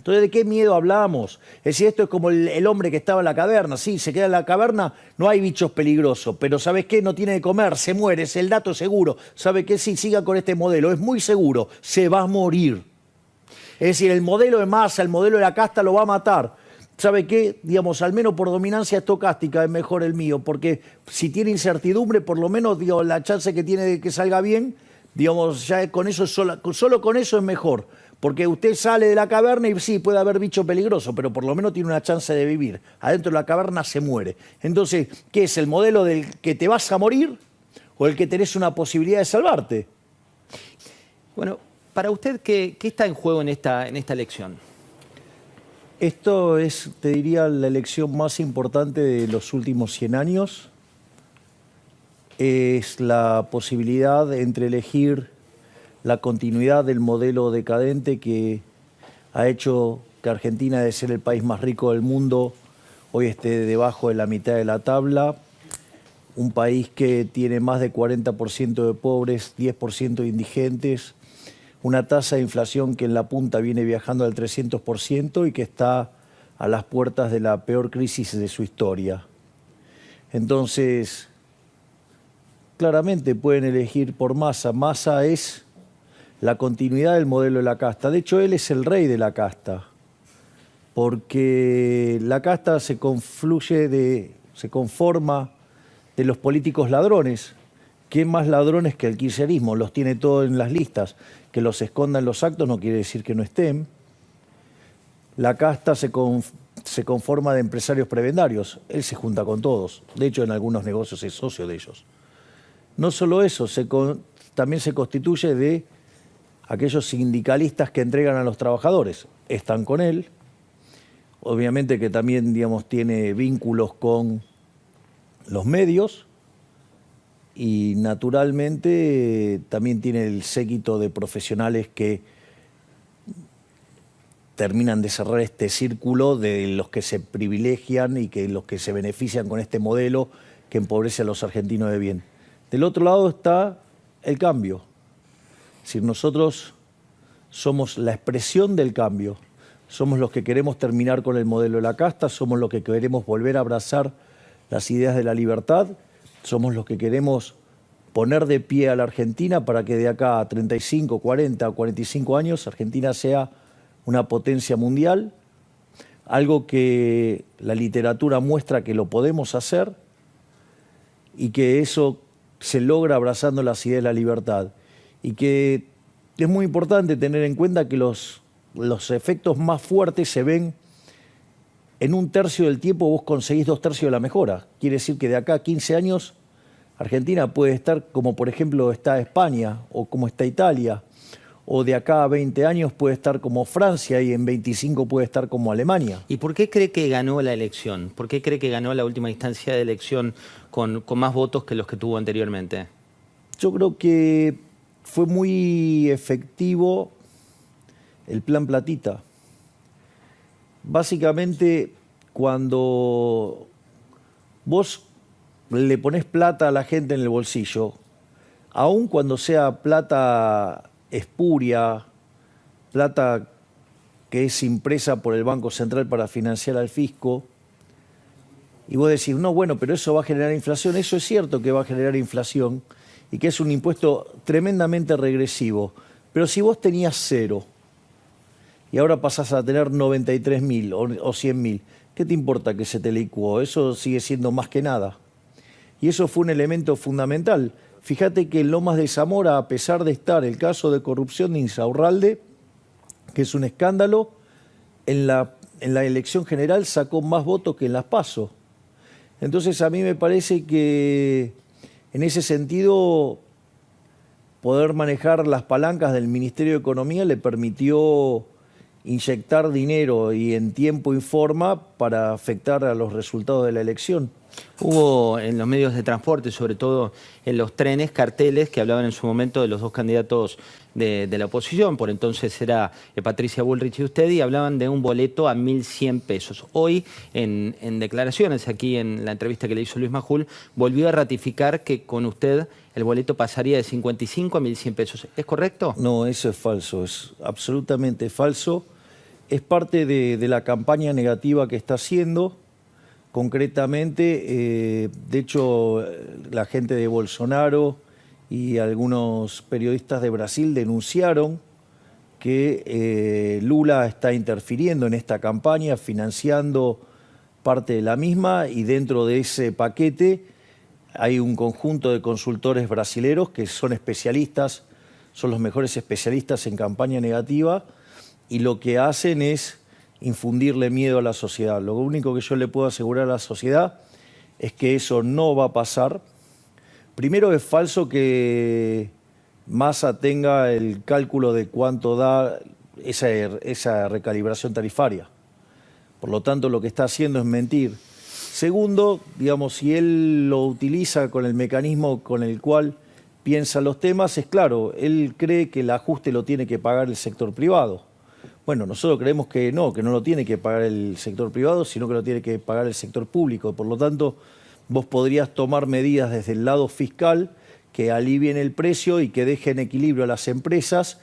Entonces, ¿de qué miedo hablamos? Es decir, esto es como el hombre que estaba en la caverna. Sí, se queda en la caverna, no hay bichos peligrosos, pero ¿sabes qué? No tiene de comer, se muere, es el dato seguro. ¿Sabe qué? Sí, siga con este modelo, es muy seguro, se va a morir. Es decir, el modelo de Massa, el modelo de la casta lo va a matar. ¿Sabe qué? Digamos, al menos por dominancia estocástica es mejor el mío, porque si tiene incertidumbre, por lo menos digo, la chance que tiene de que salga bien, digamos, ya con eso solo con eso es mejor. Porque usted sale de la caverna y sí, puede haber bicho peligroso, pero por lo menos tiene una chance de vivir. Adentro de la caverna se muere. Entonces, ¿qué es el modelo del que te vas a morir o el que tenés una posibilidad de salvarte? Bueno, para usted, ¿qué está en juego en esta elección? Esto es, te diría, la elección más importante de los últimos 100 años. Es la posibilidad entre elegir la continuidad del modelo decadente que ha hecho que Argentina, de ser el país más rico del mundo, hoy esté debajo de la mitad de la tabla. Un país que tiene más de 40% de pobres, 10% de indigentes, una tasa de inflación que en la punta viene viajando al 300% y que está a las puertas de la peor crisis de su historia. Entonces, claramente pueden elegir por Massa. Massa es la continuidad del modelo de la casta. De hecho, él es el rey de la casta, porque la casta se conforma de los políticos ladrones. ¿Qué más ladrones que el kirchnerismo? Los tiene todo en las listas. Que los escondan los actos no quiere decir que no estén. La casta se conforma de empresarios prebendarios. Él se junta con todos. De hecho, en algunos negocios es socio de ellos. No solo eso, también se constituye de aquellos sindicalistas que entregan a los trabajadores. Están con él. Obviamente que también, digamos, tiene vínculos con los medios. Y naturalmente también tiene el séquito de profesionales que terminan de cerrar este círculo de los que se privilegian y que los que se benefician con este modelo que empobrece a los argentinos de bien. Del otro lado está el cambio. Es decir, nosotros somos la expresión del cambio. Somos los que queremos terminar con el modelo de la casta, somos los que queremos volver a abrazar las ideas de la libertad. Somos los que queremos poner de pie a la Argentina para que de acá a 35, 40 o 45 años Argentina sea una potencia mundial, algo que la literatura muestra que lo podemos hacer y que eso se logra abrazando las ideas de la libertad. Y que es muy importante tener en cuenta que los efectos más fuertes se ven en 1/3 del tiempo. Vos conseguís 2/3 de la mejora. Quiere decir que de acá a 15 años Argentina puede estar como por ejemplo está España o como está Italia, o de acá a 20 años puede estar como Francia y en 25 puede estar como Alemania. ¿Y por qué cree que ganó la elección? ¿Por qué cree que ganó la última instancia de elección con más votos que los que tuvo anteriormente? Yo creo que fue muy efectivo el plan Platita. Básicamente, cuando vos le ponés plata a la gente en el bolsillo, aun cuando sea plata espuria, plata que es impresa por el Banco Central para financiar al fisco, y vos decís, no, bueno, pero eso va a generar inflación. Eso es cierto que va a generar inflación y que es un impuesto tremendamente regresivo. Pero si vos tenías 0 y ahora pasás a tener 93.000 o 100.000, ¿qué te importa que se te licuó? Eso sigue siendo más que nada. Y eso fue un elemento fundamental. Fíjate que en Lomas de Zamora, a pesar de estar el caso de corrupción de Insaurralde, que es un escándalo, en la elección general sacó más votos que en las PASO. Entonces a mí me parece que en ese sentido poder manejar las palancas del Ministerio de Economía le permitió inyectar dinero y en tiempo y forma para afectar a los resultados de la elección. Hubo en los medios de transporte, sobre todo en los trenes, carteles que hablaban en su momento de los dos candidatos de la oposición. Por entonces era Patricia Bullrich y usted, y hablaban de un boleto a 1.100 pesos. Hoy, en declaraciones, aquí en la entrevista que le hizo Luis Majul, volvió a ratificar que con usted el boleto pasaría de 55 a 1.100 pesos. ¿Es correcto? No, eso es falso, es absolutamente falso. es parte de la campaña negativa que está haciendo. Concretamente, de hecho, la gente de Bolsonaro y algunos periodistas de Brasil denunciaron que Lula está interfiriendo en esta campaña, financiando parte de la misma, y dentro de ese paquete hay un conjunto de consultores brasileros que son especialistas, son los mejores especialistas en campaña negativa, y lo que hacen es infundirle miedo a la sociedad. Lo único que yo le puedo asegurar a la sociedad es que eso no va a pasar. Primero, es falso que Massa tenga el cálculo de cuánto da esa recalibración tarifaria. Por lo tanto, lo que está haciendo es mentir. Segundo, digamos, si él lo utiliza con el mecanismo con el cual piensa los temas, es claro, él cree que el ajuste lo tiene que pagar el sector privado. Bueno, nosotros creemos que no lo tiene que pagar el sector privado, sino que lo tiene que pagar el sector público. Por lo tanto, vos podrías tomar medidas desde el lado fiscal que alivien el precio y que dejen equilibrio a las empresas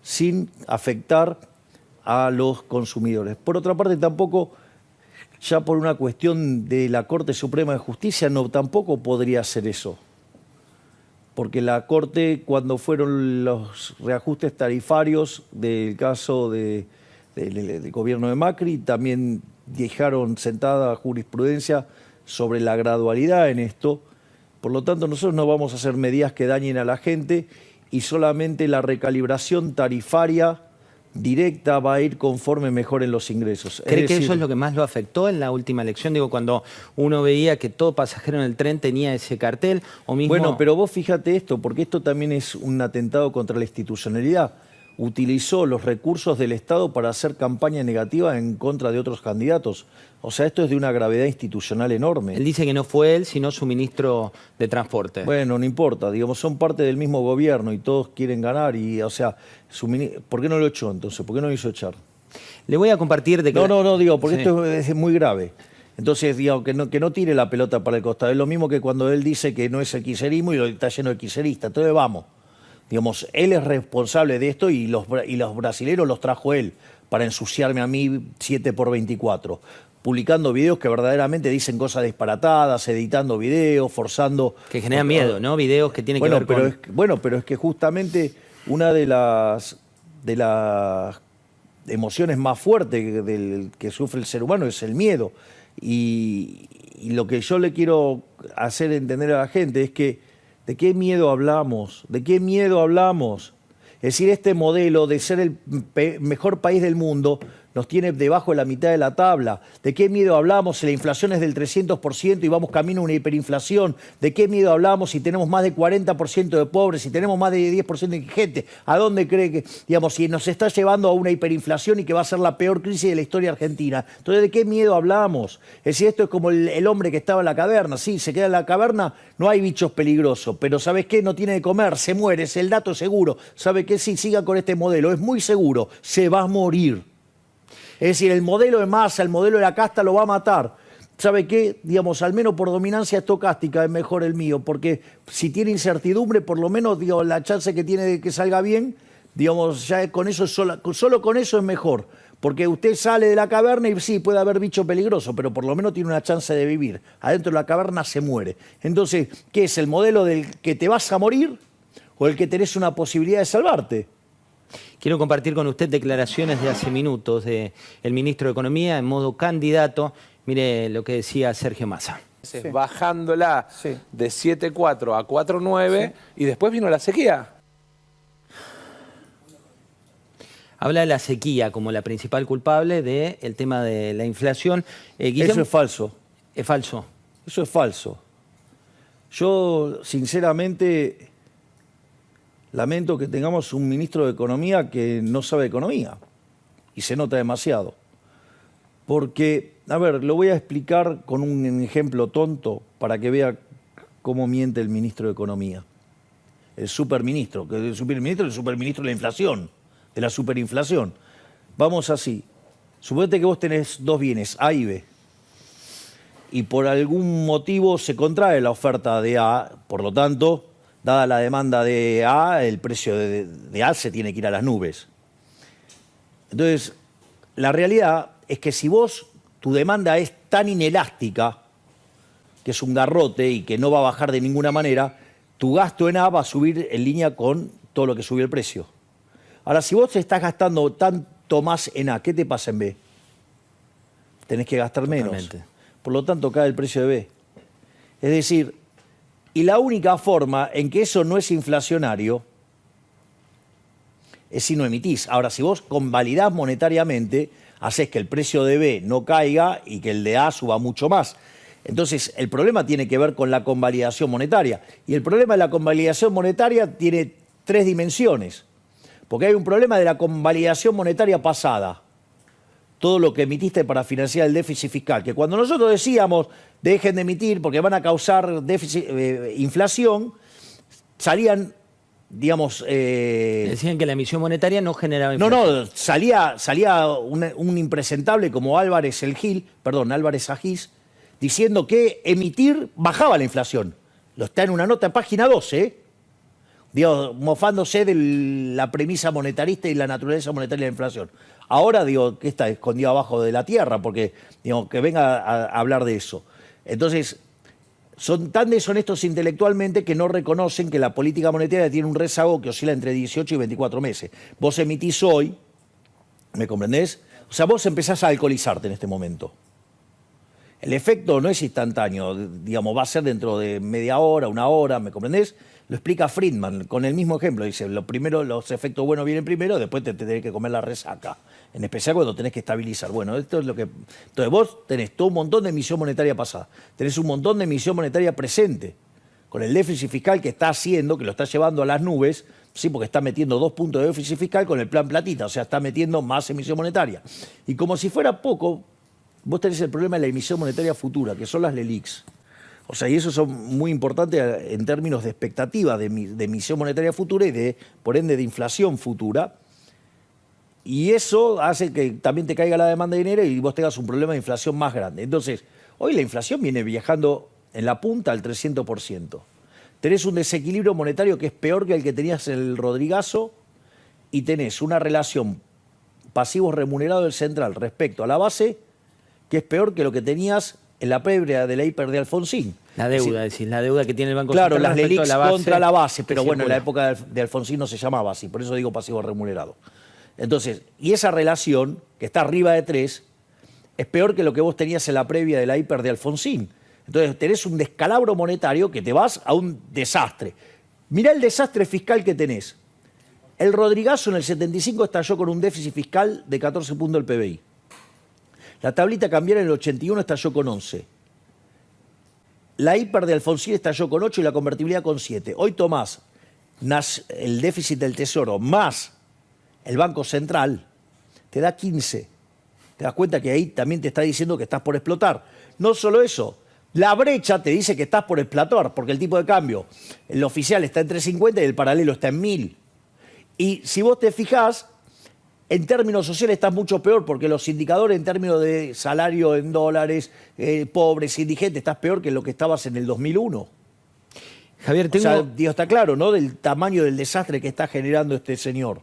sin afectar a los consumidores. Por otra parte, tampoco, ya por una cuestión de la Corte Suprema de Justicia, tampoco podría hacer eso. Porque la Corte, cuando fueron los reajustes tarifarios del caso del gobierno de Macri, también dejaron sentada jurisprudencia sobre la gradualidad en esto. Por lo tanto, nosotros no vamos a hacer medidas que dañen a la gente, y solamente la recalibración tarifaria directa va a ir conforme mejoren los ingresos. ¿Cree que eso es lo que más lo afectó en la última elección? Digo, cuando uno veía que todo pasajero en el tren tenía ese cartel, o mismo... Bueno, pero vos fíjate esto, porque esto también es un atentado contra la institucionalidad. Utilizó los recursos del Estado para hacer campaña negativa en contra de otros candidatos. O sea, esto es de una gravedad institucional enorme. Él dice que no fue él, sino su ministro de Transporte. Bueno, no importa, digamos, son parte del mismo gobierno y todos quieren ganar. Y, o sea, ¿por qué no lo echó entonces? ¿Por qué no lo hizo echar? Le voy a compartir... No, digo, porque sí. Esto es muy grave. Entonces, digo, que no tire la pelota para el costado. Es lo mismo que cuando él dice que no es el kirchnerismo y lo está lleno de kirchneristas. Entonces, vamos. Digamos, él es responsable de esto, y los brasileros los trajo él para ensuciarme a mí 7x24, publicando videos que verdaderamente dicen cosas disparatadas, editando videos, forzando... Que generan miedo, ¿no? Videos que tienen que ver con... Bueno, pero es que justamente una de las emociones más fuertes que sufre el ser humano es el miedo. Y lo que yo le quiero hacer entender a la gente es que ¿de qué miedo hablamos? ¿De qué miedo hablamos? Es decir, este modelo de ser el mejor país del mundo nos tiene debajo de la mitad de la tabla. ¿De qué miedo hablamos si la inflación es del 300% y vamos camino a una hiperinflación? ¿De qué miedo hablamos si tenemos más de 40% de pobres, si tenemos más de 10% de indigentes? ¿A dónde cree que, digamos, si nos está llevando a una hiperinflación y que va a ser la peor crisis de la historia argentina? Entonces, ¿de qué miedo hablamos? Es decir, esto es como el hombre que estaba en la caverna. Sí, se queda en la caverna, no hay bichos peligrosos, pero ¿sabes qué? No tiene de comer, se muere, es el dato seguro. ¿Sabe qué? Sí, siga con este modelo, es muy seguro, se va a morir. Es decir, el modelo de Massa, el modelo de la casta lo va a matar. ¿Sabe qué? Digamos, al menos por dominancia estocástica es mejor el mío, porque si tiene incertidumbre, por lo menos, digo, la chance que tiene de que salga bien, digamos, ya con eso solo con eso es mejor. Porque usted sale de la caverna y sí, puede haber bicho peligroso, pero por lo menos tiene una chance de vivir. Adentro de la caverna se muere. Entonces, ¿qué es el modelo del que te vas a morir o el que tenés una posibilidad de salvarte? Quiero compartir con usted declaraciones de hace minutos del ministro de Economía en modo candidato. Mire lo que decía Sergio Massa. Sí. Bajándola de 7,4 a 4,9 y después vino la sequía. Habla de la sequía como la principal culpable del tema de la inflación. Guillermo, eso es falso. ¿Es falso? Eso es falso. Yo, sinceramente, lamento que tengamos un ministro de Economía que no sabe economía. Y se nota demasiado. Porque, a ver, lo voy a explicar con un ejemplo tonto para que vea cómo miente el ministro de Economía. El superministro, que el superministro de la inflación, de la superinflación. Vamos así. Suponete que vos tenés dos bienes, A y B. Y por algún motivo se contrae la oferta de A, por lo tanto, dada la demanda de A, el precio de A se tiene que ir a las nubes. Entonces, la realidad es que si tu demanda es tan inelástica, que es un garrote y que no va a bajar de ninguna manera, tu gasto en A va a subir en línea con todo lo que subió el precio. Ahora, si vos estás gastando tanto más en A, ¿qué te pasa en B? Tenés que gastar menos. Totalmente. Por lo tanto, cae el precio de B. Es decir, y la única forma en que eso no es inflacionario es si no emitís. Ahora, si vos convalidás monetariamente, haces que el precio de B no caiga y que el de A suba mucho más. Entonces, el problema tiene que ver con la convalidación monetaria. Y el problema de la convalidación monetaria tiene 3 dimensiones. Porque hay un problema de la convalidación monetaria pasada. Todo lo que emitiste para financiar el déficit fiscal. Que cuando nosotros decíamos, dejen de emitir porque van a causar inflación, salían, digamos... Decían que la emisión monetaria no generaba inflación. salía un impresentable como Álvarez Agis, diciendo que emitir bajaba la inflación. Lo está en una nota en página 12, Digo, mofándose de la premisa monetarista y la naturaleza monetaria de la inflación. Ahora, digo, que está escondido abajo de la tierra, porque, digo, que venga a hablar de eso. Entonces, son tan deshonestos intelectualmente que no reconocen que la política monetaria tiene un rezago que oscila entre 18 y 24 meses. Vos emitís hoy, ¿me comprendés? O sea, vos empezás a alcoholizarte en este momento. El efecto no es instantáneo, digamos, va a ser dentro de media hora, una hora, ¿me comprendés? Lo explica Friedman con el mismo ejemplo. Dice, lo primero, los efectos buenos vienen primero, después te tenés que comer la resaca. En especial cuando tenés que estabilizar. Bueno, esto es lo que... Entonces vos tenés todo un montón de emisión monetaria pasada. Tenés un montón de emisión monetaria presente. Con el déficit fiscal que está haciendo, que lo está llevando a las nubes, sí, porque está metiendo 2 puntos de déficit fiscal con el plan platita. O sea, está metiendo más emisión monetaria. Y como si fuera poco, vos tenés el problema de la emisión monetaria futura, que son las LELIQs. O sea, y eso son muy importantes en términos de expectativa de emisión monetaria futura y, por ende, de inflación futura. Y eso hace que también te caiga la demanda de dinero y vos tengas un problema de inflación más grande. Entonces, hoy la inflación viene viajando en la punta al 300%. Tenés un desequilibrio monetario que es peor que el que tenías en el Rodrigazo y tenés una relación pasivos remunerados del central respecto a la base que es peor que lo que tenías en la previa de la hiper de Alfonsín. La deuda, decís, la deuda que tiene el Banco Central. Central. Claro, las LELIQs contra la base, pero bueno, en la circula. época de Alfonsín no se llamaba así, por eso digo pasivo remunerado. Entonces, y esa relación, que está arriba de 3, es peor que lo que vos tenías en la previa de la hiper de Alfonsín. Entonces, tenés un descalabro monetario que te vas a un desastre. Mirá el desastre fiscal que tenés. El Rodrigazo en el 75 estalló con un déficit fiscal de 14 puntos del PBI. La tablita cambiaria en el 81 estalló con 11. La hiper de Alfonsín estalló con 8 y la convertibilidad con 7. Hoy tomás el déficit del Tesoro más el Banco Central, te da 15. Te das cuenta que ahí también te está diciendo que estás por explotar. No solo eso, la brecha te dice que estás por explotar, porque el tipo de cambio, el oficial está en 3.50 y el paralelo está en 1.000. Y si vos te fijás, en términos sociales estás mucho peor, porque los indicadores en términos de salario en dólares, pobres, indigentes, estás peor que lo que estabas en el 2001. Javier, O sea, Dios, está claro, ¿no? Del tamaño del desastre que está generando este señor.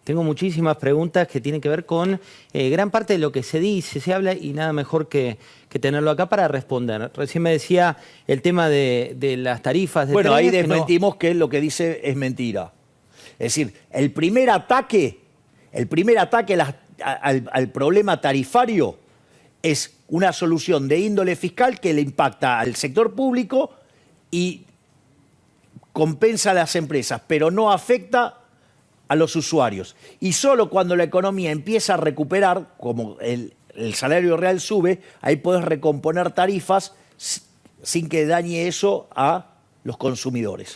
Tengo muchísimas preguntas que tienen que ver con gran parte de lo que se dice, se habla y nada mejor que tenerlo acá para responder. Recién me decía el tema de las tarifas de Bueno, trenes, ahí desmentimos que lo que dice es mentira. Es decir, el primer ataque al problema tarifario es una solución de índole fiscal que le impacta al sector público y compensa a las empresas, pero no afecta a los usuarios. Y solo cuando la economía empieza a recuperar, como el salario real sube, ahí podés recomponer tarifas sin que dañe eso a los consumidores.